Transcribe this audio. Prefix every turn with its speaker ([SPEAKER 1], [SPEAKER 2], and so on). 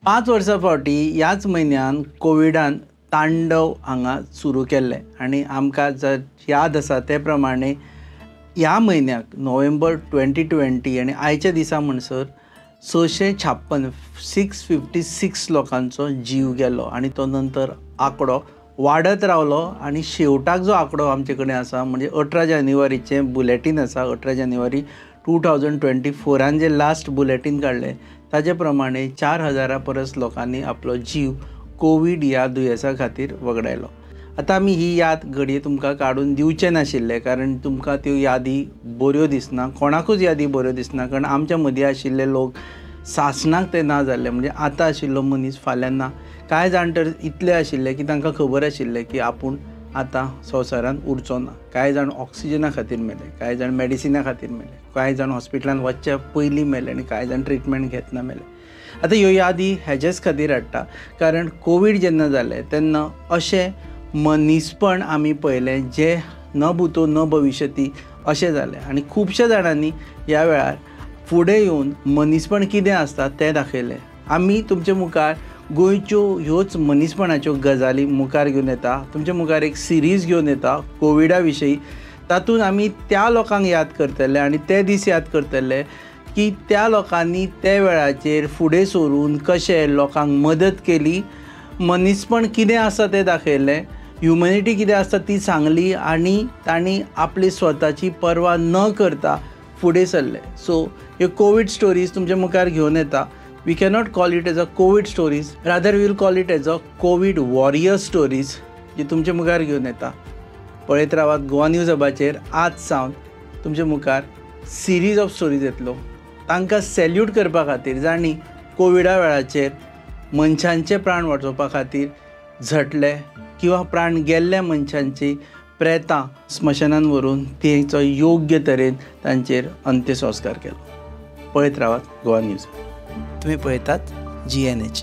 [SPEAKER 1] 5 वर्सां फावटी ह्याच म्हयन्यान कोविडान तांडव हांगा सुरू केल्लें आनी आमकां जर याद आसा ते प्रमाणे ह्या म्हयन्याक नोव्हेंबर 2020 आनी आयच्या दिसा म्हणसर 656 लोकांचो जीव गेलो आनी तो नंतर आंकडो वाडत रावलो आनी शेवटाक जो आंकडो आमचे कडेन आसा म्हणजे 18 जानेवारीचें बुलेटीन आसा 18 जानेवारी 2024 जे लास्ट बुलेटीन काडलें ताजे प्रमाणे 4000 परस लोकांनी आपलो जीव कोविड ह्या दुयेसा खातीर वगडायलो। आतां आमी ही याद घडये तुमकां काडून दिवचे नाशिल्ले कारण तुमकां त्यो यादी बऱ्यो दिसना, कोणाकूच यादी बऱ्यो दिसना कारण आमच्या मदीं आशिल्ले लोक सासणाक ते ना जाल्ले म्हणजे आतां आशिल्लो मनीस फाल्यां ना। कांय जाण तर इतले आशिल्ले की तांकां खबर आशिल्लें की आपूण आतां संवसारान उरचो ना। कांय जाण ऑक्सिजना खातीर मेले, कांय जाण मेडिसिना खातीर मेले, कांय जाण हॉस्पिटलान वचचे पयलीं मेले आनी कांय जाण ट्रिटमेंट घेतना मेले। आतां ह्यो यादी हेजेच खातीर हाडटा कारण कोविड जेन्ना जालें तेन्ना अशें मनीसपण आमी पळयलें जे न भूतो न भविष्यती अशें जालें आनी खुबश्या जाणांनी ह्या वेळार फुडें येवन मनीसपण कितें आसता तें दाखयलें। आमी तुमचे मुखार गोंयच्यो ह्योच मनीसपणाच्यो गजाली मुखार घेवन येता, तुमचे मुखार एक सिरीज घेवन येता कोविडा विशयी। तातूंत आमी त्या लोकांक याद करतले आनी ते दीस याद करतले की त्या लोकांनी त्या वेळाचेर फुडें सरून कशें लोकांक मदत केली, मनीसपण कितें आसा तें दाखयलें, ह्युमॅनिटी कितें आसता ती सांगली आनी तांणी आपली स्वताची पर्वा न करता फुडें सरले। सो ह्यो कोविड स्टोरीज तुमचे मुखार घेवन येता। We cannot call it as a COVID stories, rather we will call it as a COVID warrior stories जी तुमचे मुखार घेवन येता। पळयत रावात गोवा न्यूज हबाचेर आज सावन तुमचे मुखार सिरीज ऑफ स्टोरीज येतलो। तांकां सॅल्यूट करपा खातीर जाणी कोविडा वेळाचेर मनशांचे प्राण वाचोवपा खातीर झटले किंवा प्राण गेल्ल्या मनशांची प्रेतां स्मशानान व्हरून तेंचो योग्य तरेन तांचेर अंत्यसंस्कार केलो। पळयत रावात गोवा न्यूज। तुम्ही पळयतात GNH।